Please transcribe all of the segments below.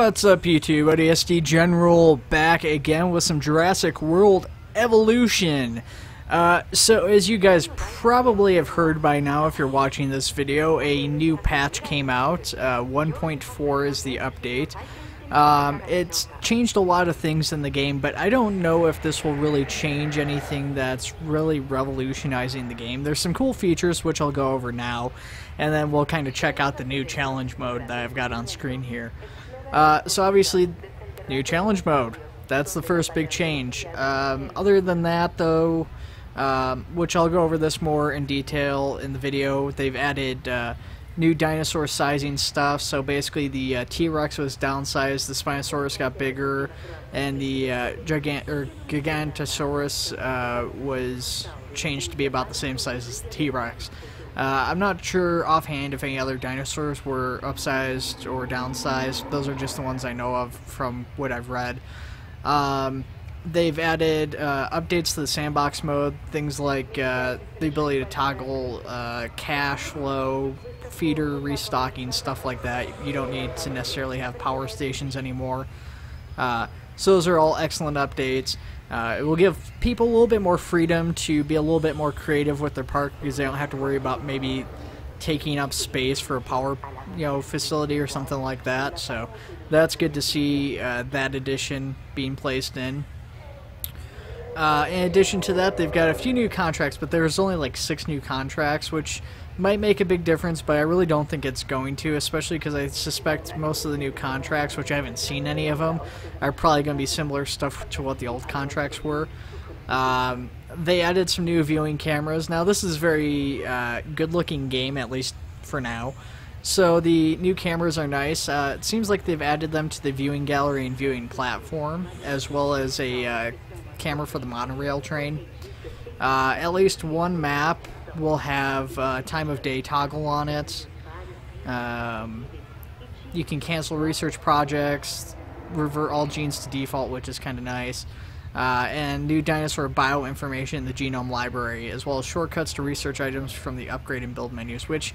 What's up, YouTube? ODST General back again with some Jurassic World Evolution. So as you guys probably have heard by now if you're watching this video, a new patch came out. 1.4 is the update. It's changed a lot of things in the game, but I don't know if this will really change anything that's really revolutionizing the game. There's some cool features which I'll go over now, and then we'll kind of check out the new challenge mode that I've got on screen here. So obviously, new challenge mode. That's the first big change. Other than that, though, which I'll go over this more in detail in the video, they've added new dinosaur sizing stuff. So basically, the T-Rex was downsized, the Spinosaurus got bigger, and the Gigantosaurus was changed to be about the same size as the T-Rex. I'm not sure offhand if any other dinosaurs were upsized or downsized. Those are just the ones I know of from what I've read. They've added updates to the sandbox mode, things like the ability to toggle cash flow, feeder restocking, stuff like that. You don't need to necessarily have power stations anymore. So those are all excellent updates. It will give people a little bit more freedom to be a little bit more creative with their park, because they don't have to worry about maybe taking up space for a power, facility or something like that. So that's good to see that addition being placed in. In addition to that, they've got a few new contracts, but there's only like 6 new contracts, which might make a big difference, but I really don't think it's going to, especially because I suspect most of the new contracts, which I haven't seen any of them, are probably going to be similar stuff to what the old contracts were. They added some new viewing cameras. Now, this is a very good-looking game, at least for now. So the new cameras are nice. It seems like they've added them to the viewing gallery and viewing platform, as well as a camera for the monorail train. At least one map will have time of day toggle on it. You can cancel research projects, revert all genes to default, which is kind of nice. And new dinosaur bioinformation in the genome library, as well as shortcuts to research items from the upgrade and build menus, which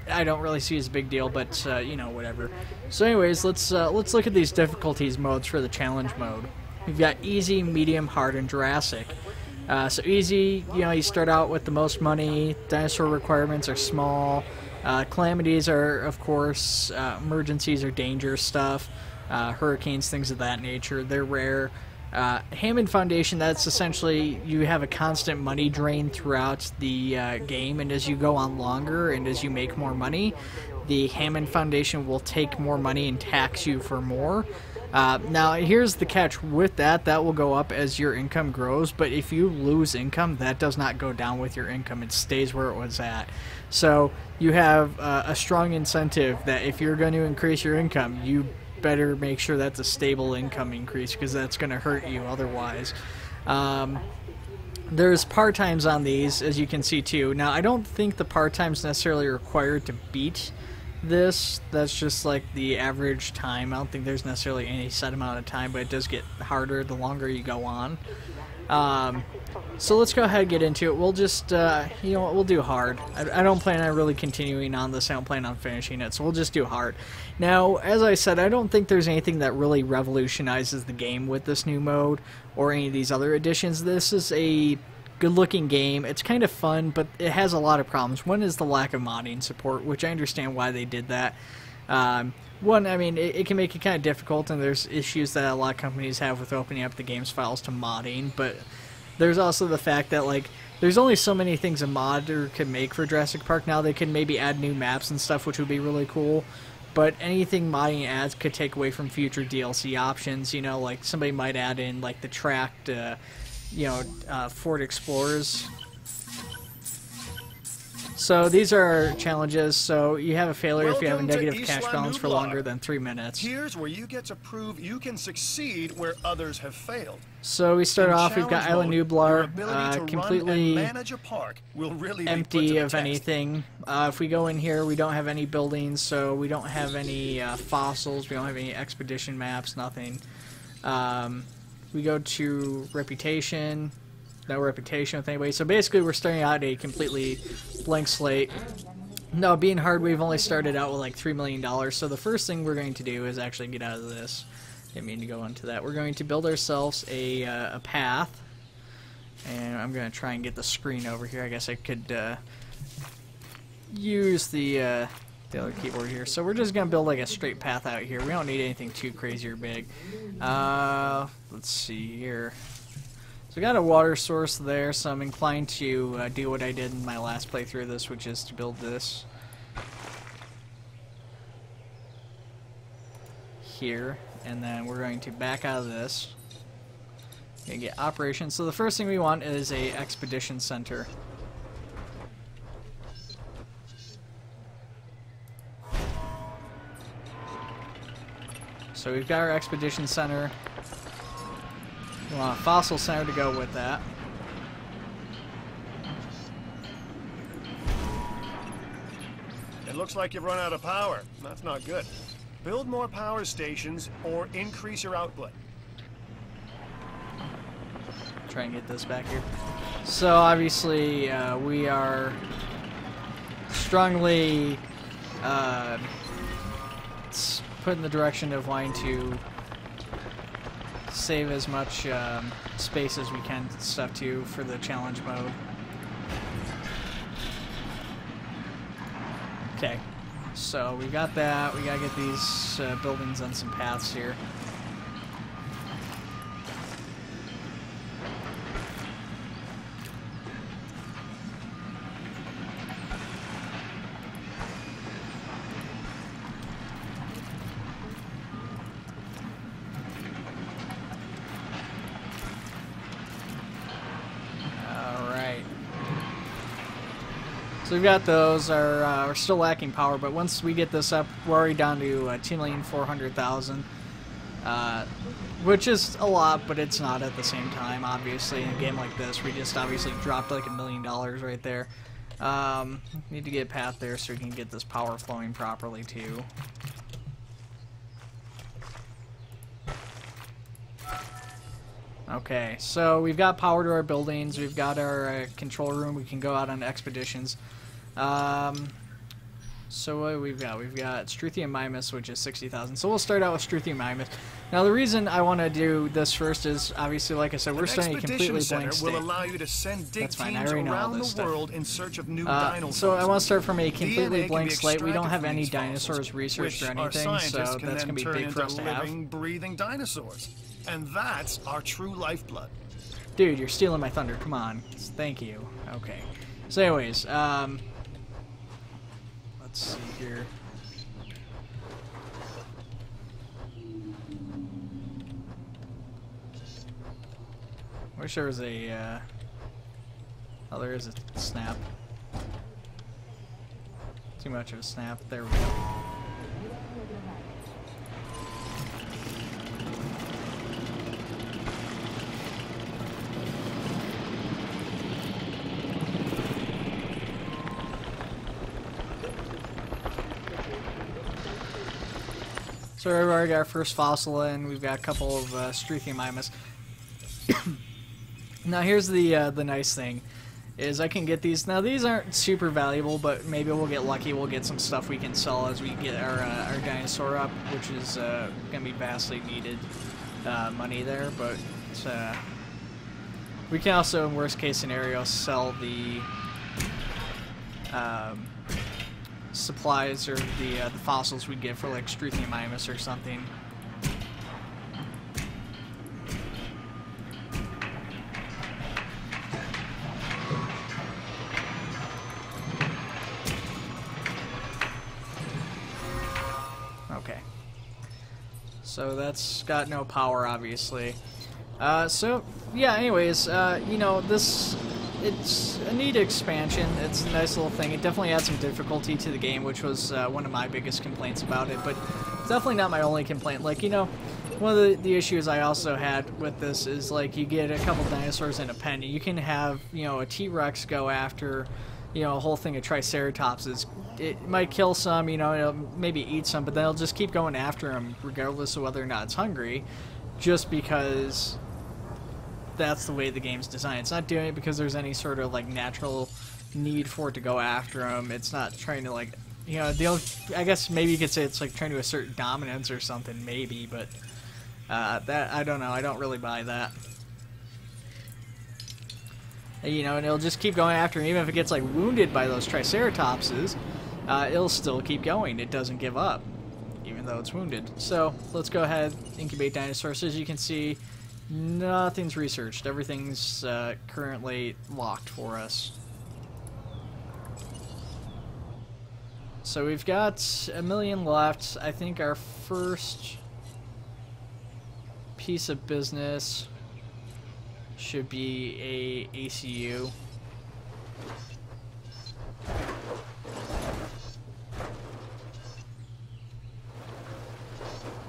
I don't really see as a big deal, but whatever. So anyways, let's look at these difficulties modes for the challenge mode. We've got easy, medium, hard, and Jurassic. So easy, you start out with the most money. Dinosaur requirements are small. Calamities are, of course, emergencies or dangerous stuff. Hurricanes, things of that nature. They're rare. Hammond Foundation, that's essentially you have a constant money drain throughout the game, and as you go on longer and as you make more money, the Hammond Foundation will take more money and tax you for more. Now, here's the catch with that. That will go up as your income grows, but if you lose income, that does not go down with your income. It stays where it was at. So you have a strong incentive that if you're going to increase your income, you better make sure that's a stable income increase, because that's going to hurt you otherwise. There's part-times on these, as you can see too. Now, I don't think the part-time's necessarily required to beat this. That's just like the average time. I don't think there's necessarily any set amount of time, but it does get harder the longer you go on. So let's go ahead and get into it. We'll just, we'll do hard. I don't plan on really continuing on this. I don't plan on finishing it, so we'll just do hard. Now, as I said, I don't think there's anything that really revolutionizes the game with this new mode or any of these other additions. This is a good-looking game. It's kind of fun, but it has a lot of problems. One is the lack of modding support, which I understand why they did that. One, I mean, it can make it kind of difficult, and there's issues that a lot of companies have with opening up the game's files to modding, but there's also the fact that, like, there's only so many things a modder can make for Jurassic Park now. They can maybe add new maps and stuff, which would be really cool, but anything modding adds could take away from future DLC options. Like somebody might add in, like, the tracked Ford Explorers. So these are our challenges. So you have a failure if you have a negative cash balance for longer than 3 minutes. Here's where you get to prove you can succeed where others have failed. So we start off, we've got Island Nublar, completely empty of anything. If we go in here, we don't have any buildings, so we don't have any fossils, we don't have any expedition maps, nothing. We go to reputation, no reputation with anybody. So basically we're starting out a completely blank slate. No, being hard, we've only started out with like $3 million, so the first thing we're going to do is actually get out of this. Didn't mean to go into that. We're going to build ourselves a path, and I'm going to try and get the screen over here. I guess I could use the other keyboard here. So we're just going to build like a straight path out here. We don't need anything too crazy or big. Let's see here. So we got a water source there, so I'm inclined to do what I did in my last playthrough of this, which is to build this here, and then we're going to back out of this and get operations. So the first thing we want is a expedition center. So we've got our expedition center. We want a fossil center to go with that. It looks like you've run out of power. That's not good. Build more power stations or increase your output. Try and get this back here. So obviously we are strongly put in the direction of wanting to save as much space as we can stuff to for the challenge mode. Okay, so we got that. We gotta get these buildings on some paths here. So we've got those. We're still lacking power, but once we get this up, we're already down to 2,400,000, which is a lot, but it's not at the same time. Obviously, in a game like this, we just obviously dropped like $1 million right there. Need to get a path there so we can get this power flowing properly too. Okay, so we've got power to our buildings, we've got our control room, we can go out on expeditions. So what we've got? We've got Struthium Mimus, which is 60,000. So we'll start out with Struthium Mimus. Now the reason I want to do this first is, obviously, like I said, we're starting a completely blank state. Will allow you to send dig That's fine, teams I already know all around this the stuff. world in search of new dinosaurs. So I want to start from a completely DNA blank can be slate. We don't extracted have from any these fossils, dinosaurs researched or which our anything, so scientists can that's then going to be turn big for us into to have. living, breathing dinosaurs. And that's our true lifeblood. Dude, you're stealing my thunder. Come on. Thank you. Okay. So anyways, let's see here. Wish there was a, oh, there is a snap. Too much of a snap. There we go. So we've already got our first fossil in. We've got a couple of Struthium Mimus. Now here's the nice thing, is I can get these. Now these aren't super valuable, but maybe we'll get lucky. We'll get some stuff we can sell as we get our dinosaur up, which is gonna be vastly needed money there. But we can also, in worst case scenario, sell the supplies or the fossils we get for like Struthium Mimus or something. Okay. So that's got no power, obviously. So yeah. Anyways, you know, it's a neat expansion. It's a nice little thing. It definitely adds some difficulty to the game, which was one of my biggest complaints about it, but it's definitely not my only complaint. Like, you know, one of the issues I also had with this is, like, you get a couple dinosaurs in a pen. You can have, you know, a T-Rex go after, you know, a whole thing of Triceratopses. It might kill some, you know, it'll maybe eat some, but then it'll just keep going after them regardless of whether or not it's hungry, just because that's the way the game's designed. It's not doing it because there's any sort of like natural need for it to go after them. It's not trying to, like, you know, I guess maybe you could say it's like trying to assert dominance or something, maybe, but that, I don't know, I don't really buy that. You know, and it'll just keep going after him, even if it gets, like, wounded by those Triceratopses, it'll still keep going. It doesn't give up, even though it's wounded. So, let's go ahead, incubate dinosaurs. As you can see, nothing's researched. Everything's currently locked for us. So we've got 1 million left. I think our first piece of business should be a ACU.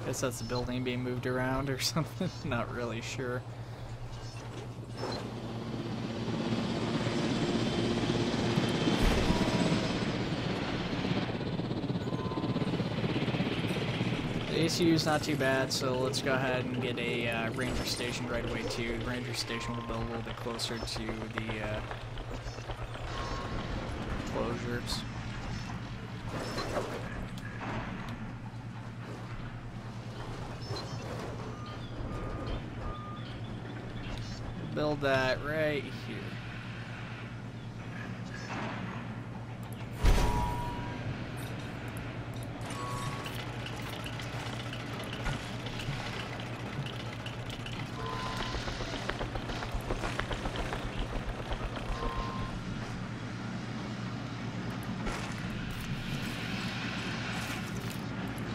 Guess that's the building being moved around or something. Not really sure. The ACU is not too bad, so let's go ahead and get a ranger station right away too. The ranger station will build a little bit closer to the closures. Build that right here.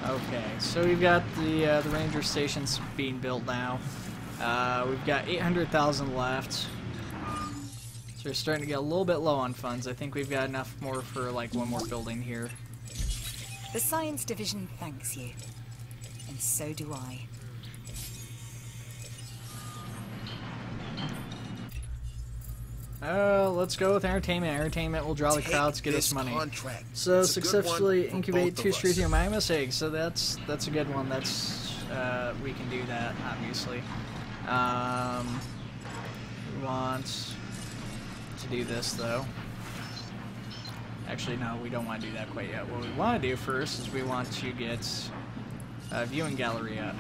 Okay, so we've got the ranger stations being built now. We've got 800,000 left. So we're starting to get a little bit low on funds. I think we've got enough more for like one more building here. The Science Division thanks you. And so do I. Let's go with entertainment. Entertainment will draw the crowds, get us money. So successfully incubate 2 Struthiomimus eggs. So that's a good one. That's we can do that, obviously. We want to do this though. Actually, no, we don't want to do that quite yet. What we want to do first is we want to get a viewing gallery up.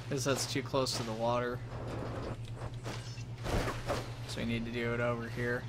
Because that's too close to the water. So we need to do it over here.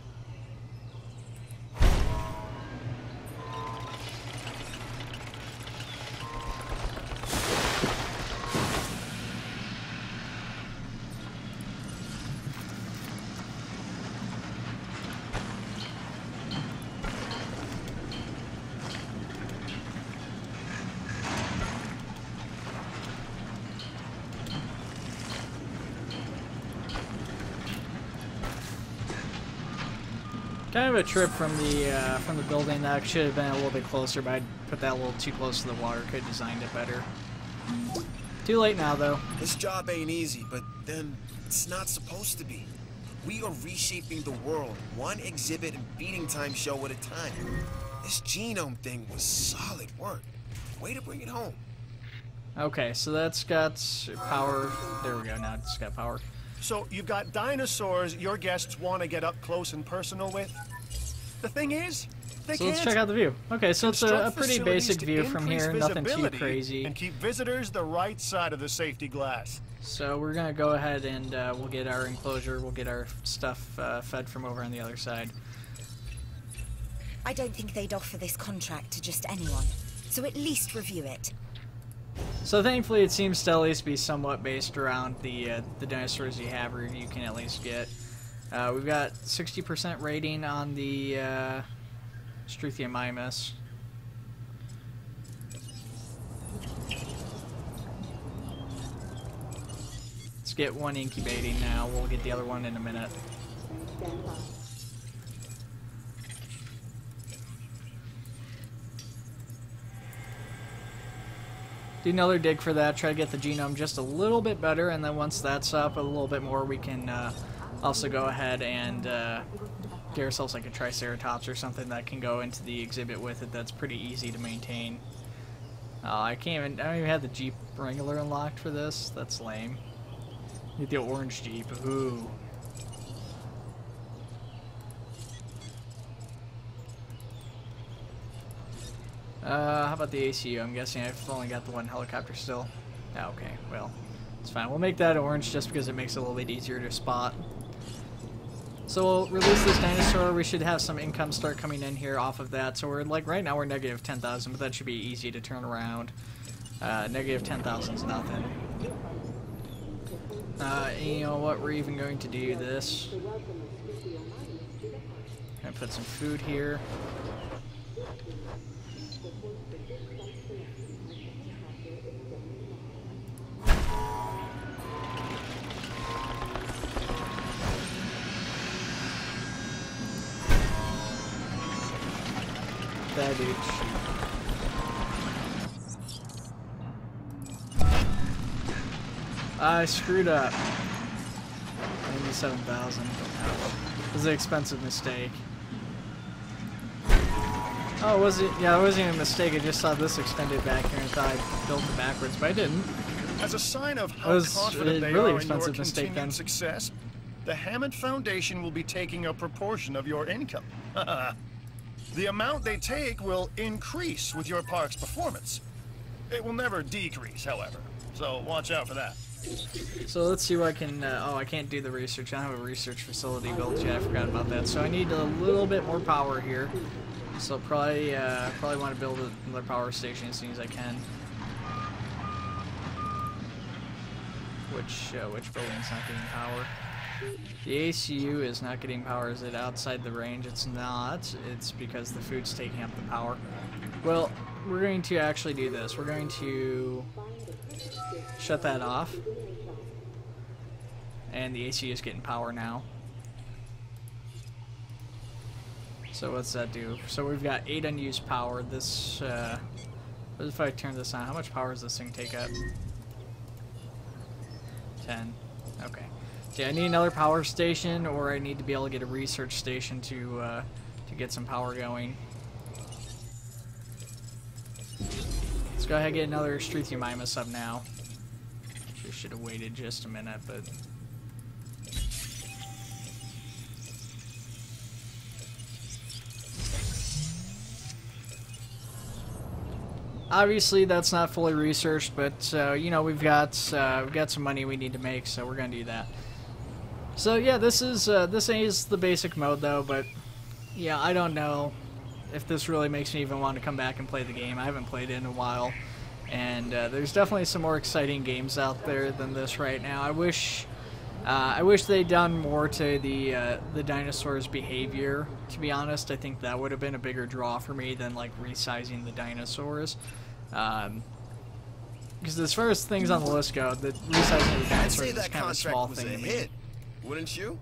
Kind of a trip from the building. That should have been a little bit closer, but I put that a little too close to the water. Could have designed it better. Too late now, though. This job ain't easy, but then it's not supposed to be. We are reshaping the world, one exhibit and feeding time show at a time. This genome thing was solid work. Way to bring it home. Okay, so that's got power. There we go. Now it's got power. So you've got dinosaurs your guests want to get up close and personal with. The thing is, they so can't. Let's check out the view. Okay, so it's a pretty basic view from here. Nothing too crazy. And keep visitors the right side of the safety glass. So we're gonna go ahead and we'll get our enclosure. We'll get our stuff fed from over on the other side. I don't think they'd offer this contract to just anyone. So at least review it. So thankfully, it seems to at least be somewhat based around the dinosaurs you have, or you can at least get. We've got 60% rating on the Struthiomimus. Let's get one incubating now. We'll get the other one in a minute. Do another dig for that, try to get the genome just a little bit better, and then once that's up a little bit more, we can also go ahead and get ourselves like a Triceratops or something that can go into the exhibit with it. That's pretty easy to maintain. I don't even have the Jeep Wrangler unlocked for this. That's lame. Need the orange Jeep. Ooh. How about the ACU? I'm guessing I've only got the one helicopter still. Oh, okay, well, it's fine. We'll make that orange just because it makes it a little bit easier to spot. So we'll release this dinosaur. We should have some income start coming in here off of that. So we're like, right now we're negative 10,000, but that should be easy to turn around. Negative 10,000 is nothing. You know what? We're even going to do this. Gonna put some food here. That dude. I screwed up. 97,000. This is an expensive mistake. Oh, was it? Yeah, it wasn't even a mistake. I just saw this extended back here and thought I built it backwards, but I didn't. As a sign of how confident they really are in your expensive mistake continued then. success, the Hammond Foundation will be taking a proportion of your income. The amount they take will increase with your park's performance. It will never decrease, however, so watch out for that. So let's see what I can, oh, I can't do the research. I don't have a research facility built yet. I forgot about that. So I need a little bit more power here. So probably want to build another power station as soon as I can. Which building's not getting power? The ACU is not getting power. Is it outside the range? It's not. It's because the food's taking up the power. Well, we're going to actually do this. We're going to shut that off. And the ACU is getting power now. So what's that do? So we've got 8 unused power. This, what if I turn this on? How much power does this thing take up? 10. Okay. Yeah, I need another power station, or I need to be able to get a research station to get some power going. Let's go ahead and get another Struthiomimus up now. Should have waited just a minute, but... Obviously, that's not fully researched, but you know, we've got some money we need to make, so we're gonna do that. So yeah, this is the basic mode though, but yeah, I don't know if this really makes me even want to come back and play the game. I haven't played it in a while, and there's definitely some more exciting games out there than this right now. I wish they'd done more to the dinosaurs' behavior. To be honest, I think that would have been a bigger draw for me than like resizing the dinosaurs. Because as far as things on the list go, the resizing of the dinosaurs is kind of a small thing to me. Wouldn't you?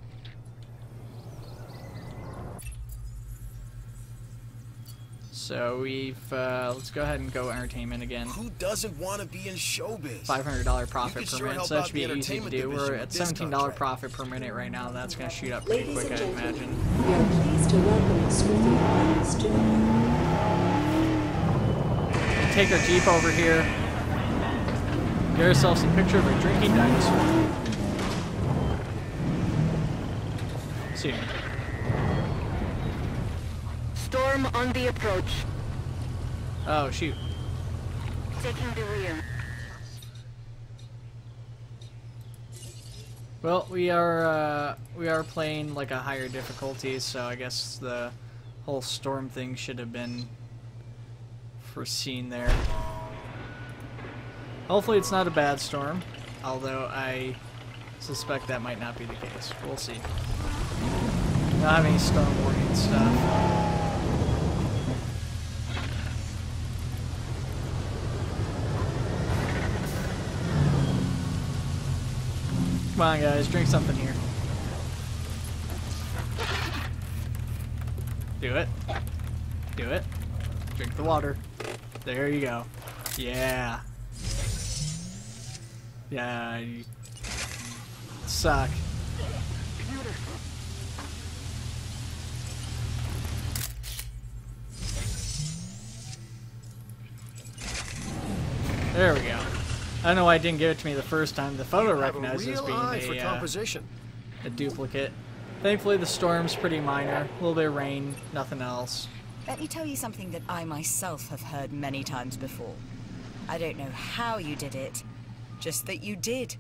So we've let's go ahead and go entertainment again. Who doesn't want to be in showbiz? $500 profit per minute, so that should be easy to do. We're at $17 profit per minute right now. That's going to shoot up pretty quick, I imagine. We are pleased to welcome Struthiomimus to Take our Jeep over here. Get ourselves a picture of a drinking dinosaur. See. Storm on the approach. Oh shoot. Taking the rear. Well, we are playing like a higher difficulty, so I guess the whole storm thing should have been foreseen there. Hopefully it's not a bad storm, although I suspect that might not be the case. We'll see. Not have any storm warning stuff. Come on guys, drink something here. Do it. Do it. Drink the water. There you go. Yeah. Yeah, you suck. Beautiful. There we go. I don't know why it didn't give it to me the first time. The photo You have recognized a as real being eye for a composition. duplicate. Thankfully, the storm's pretty minor. A little bit of rain, nothing else. Let me tell you something that I myself have heard many times before. I don't know how you did it, just that you did.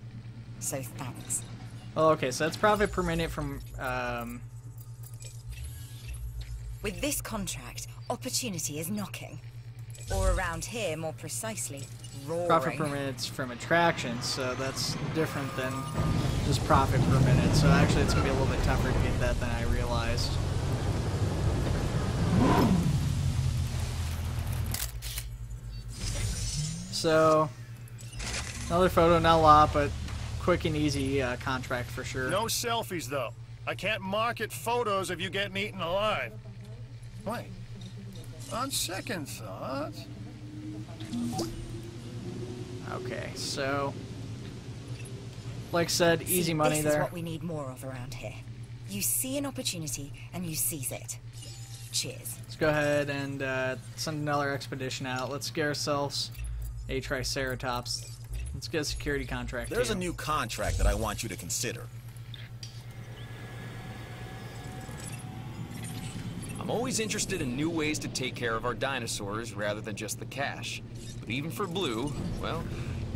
So thanks. Oh, okay, so that's profit per minute from, With this contract, opportunity is knocking. Or around here, more precisely, roaring. profit per minute's from attractions, so that's different than just profit per minute. So actually, it's gonna be a little bit tougher to get that than I realized. So, another photo, not a lot, but quick and easy contract for sure. No selfies, though. I can't market photos of you getting eaten alive. Wait. On second thought... Okay, so, like I said, easy money this there. is what we need more of around here. You see an opportunity, and you seize it. Cheers. Let's go ahead and send another expedition out. Let's get ourselves a Triceratops. Let's get a security contract. There's too. a new contract that I want you to consider. I'm always interested in new ways to take care of our dinosaurs rather than just the cash. But even for Blue, well,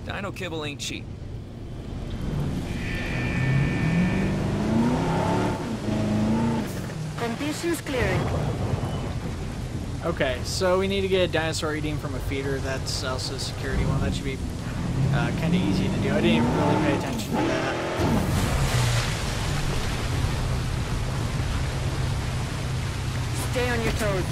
dino kibble ain't cheap. Conditions clearing. Okay, so we need to get a dinosaur eating from a feeder. That's also a security one. That should be kind of easy to do. I didn't even really pay attention to that. Stay on your toes.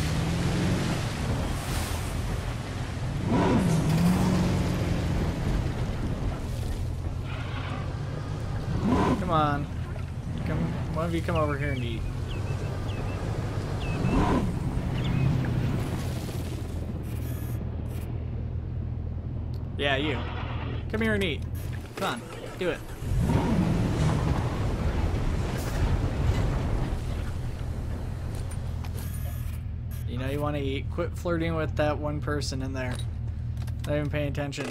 Come on. Come, one of you come over here and eat. Yeah, you. Come here and eat. Come on, do it. You know you want to eat. Quit flirting with that one person in there. Not even paying attention.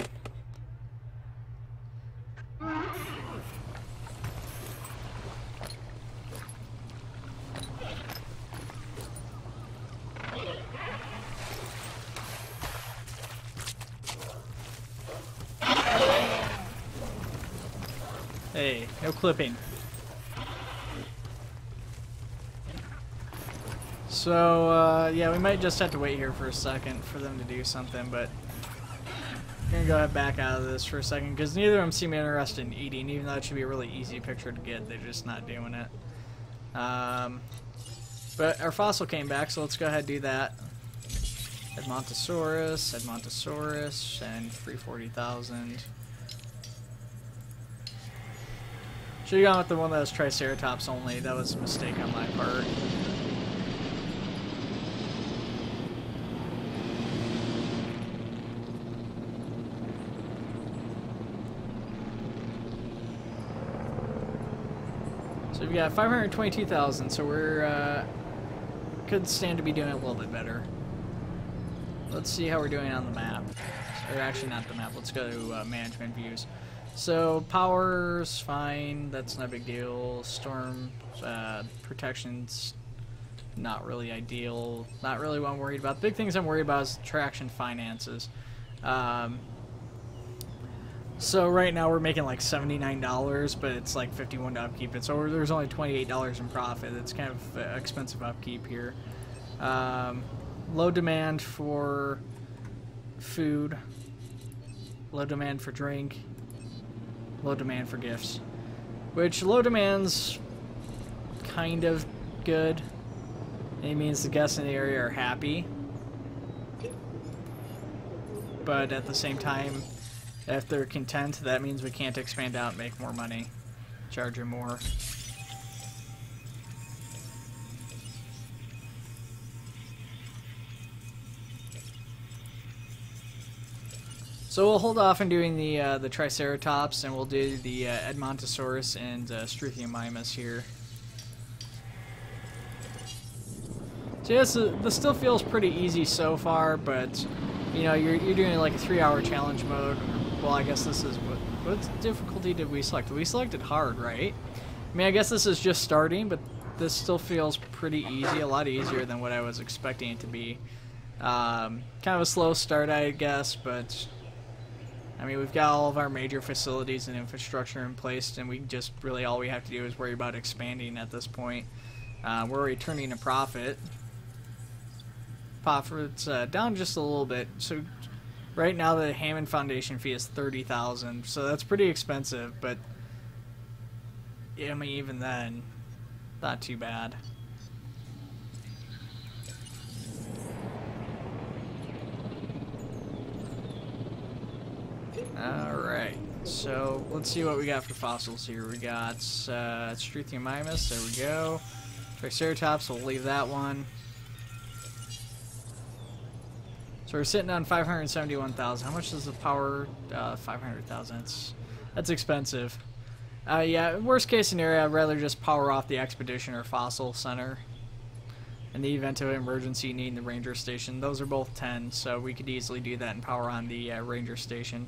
Hey, no clipping. So, yeah, we might just have to wait here for a second for them to do something, but I'm gonna go ahead back out of this for a second, because neither of them seem interested in eating, even though it should be a really easy picture to get. They're just not doing it. But our fossil came back, so let's go ahead and do that. Edmontosaurus, and free 40,000. Should have gone with the one that was Triceratops only. That was a mistake on my part. So we've got 522,000, so we're could stand to be doing a little bit better. Let's see how we're doing on the map. Or actually not the map, let's go to management views. So power's fine, that's not a big deal. Storm protection's not really ideal. Not really what I'm worried about. The big things I'm worried about is traction finances. So right now we're making like $79, but it's like $51 to upkeep it. So there's only $28 in profit. It's kind of expensive upkeep here. Low demand for food. Low demand for drink. Low demand for gifts. Which low demand's kind of good. It means the guests in the area are happy. But at the same time, if they're content, that means we can't expand out and make more money. Charge them more. So we'll hold off on doing the Triceratops, and we'll do the Edmontosaurus and Struthiomimus here. So yes, this still feels pretty easy so far, but you know, you're doing like a 3-hour challenge mode. Well, I guess this is what difficulty did we select? We selected hard, right? I mean, I guess this is just starting, but this still feels pretty easy, a lot easier than what I was expecting it to be. Kind of a slow start, I guess, but I mean, we've got all of our major facilities and infrastructure in place, and we just really all we have to do is worry about expanding at this point. We're returning a profit. Profit's down just a little bit. So right now the Hammond Foundation fee is $30,000, so that's pretty expensive. But I mean, even then, not too bad. Alright, so let's see what we got for fossils here. We got Struthiomimus, there we go. Triceratops, we'll leave that one. So we're sitting on 571,000. How much is the power? 500,000. That's expensive. Yeah, worst case scenario, I'd rather just power off the expedition or fossil center. In the event of an emergency needing the ranger station, those are both 10, so we could easily do that and power on the ranger station.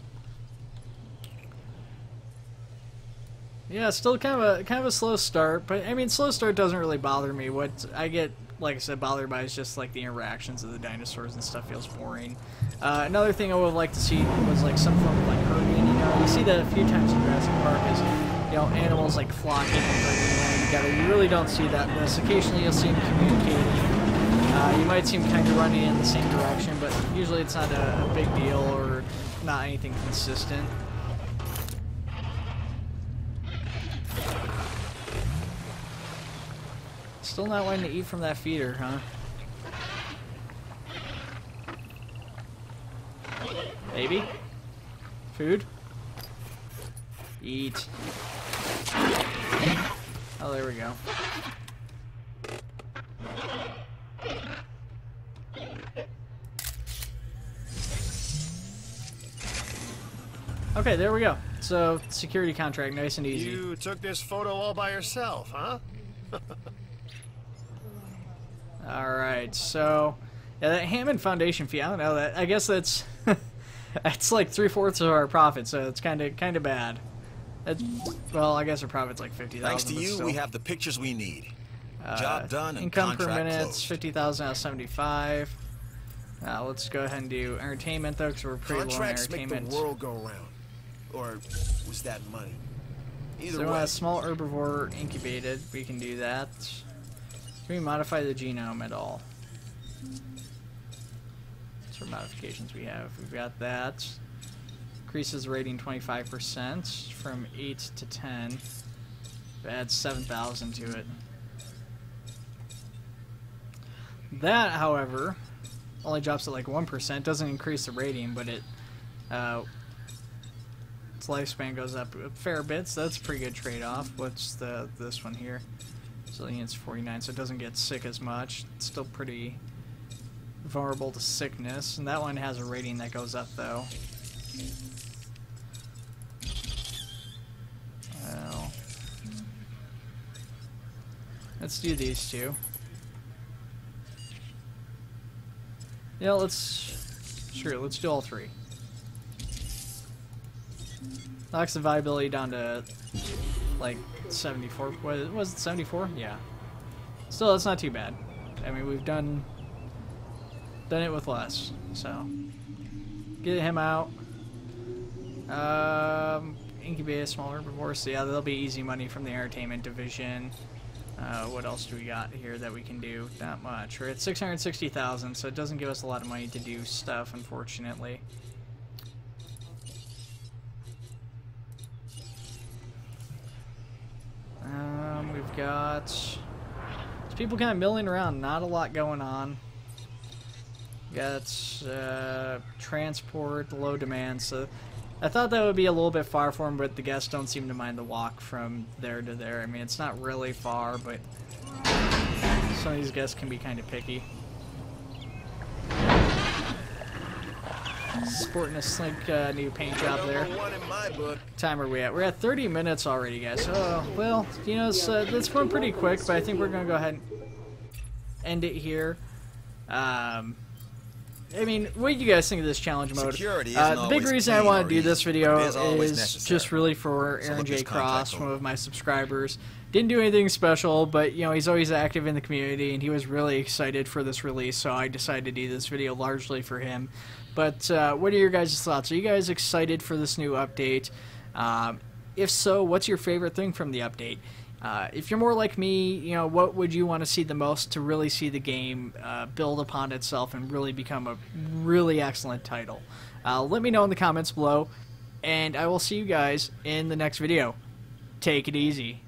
Yeah, still kind of a slow start, but I mean, slow start doesn't really bother me. What I get, like I said, bothered by is just like the interactions of the dinosaurs and stuff feels boring. Another thing I would like to see was like some form of like herding. You know, you see that a few times in Jurassic Park is, you know, animals like flocking and herding together. You really don't see that in this. Occasionally you'll see them communicating. You might see them kind of running in the same direction, but usually it's not a big deal or not anything consistent. Still not wanting to eat from that feeder, huh? Baby? Food? Eat. Oh, there we go. Okay, there we go. So, security contract, nice and easy. You took this photo all by yourself, huh? Alright, so yeah, that Hammond Foundation fee, I don't know, that I guess that's that's like 3/4 of our profit, so it's kinda bad. Well, I guess our profit's like 50,000. Thanks to you, we have the pictures we need. Job done and income per contract minute, closed. 50,000 out of 75. Let's go ahead and do entertainment though, because we're pretty low on Contracts make entertainment. the world go round. Or was that money? So Either we way. want a small herbivore incubated. We can do that. Can we modify the genome at all? What sort of modifications we have? We've got that. Increases rating 25% from 8 to 10. Adds 7,000 to it. That, however, only drops at like 1%. Doesn't increase the rating, but it its lifespan goes up a fair bit, so that's a pretty good trade-off. What's this one here? Resilience 49, so it doesn't get sick as much. It's still pretty vulnerable to sickness, and that one has a rating that goes up though. Well, let's do these two. Yeah, let's do all three. Knocks the viability down to like 74. Was it 74? Yeah. Still, that's not too bad. I mean, we've done it with less. So get him out. Incubate a small herbivore. So yeah, there'll be easy money from the entertainment division. What else do we got here that we can do? Not much. We're at 660,000, so it doesn't give us a lot of money to do stuff, unfortunately. We've got people kind of milling around, not a lot going on. We got transport, low demand, so I thought that would be a little bit far for them, but the guests don't seem to mind the walk from there to there. I mean, it's not really far, but some of these guests can be kind of picky. Sporting a slink new paint job there. Time are we at? We're at 30 minutes already, guys. Oh, well, you know, it's going pretty quick, but I think we're going to go ahead and end it here. I mean, what do you guys think of this challenge mode? Security isn't The big always reason I clean want or to do this easy, video but it is always is necessary. just really for So Aaron look J. this contract Cross, one over. of my subscribers. Didn't do anything special, but, you know, he's always active in the community, and he was really excited for this release, so I decided to do this video largely for him. But what are your guys' thoughts? Are you guys excited for this new update? If so, what's your favorite thing from the update? If you're more like me, you know, what would you want to see the most to really see the game build upon itself and really become a really excellent title? Let me know in the comments below, and I will see you guys in the next video. Take it easy.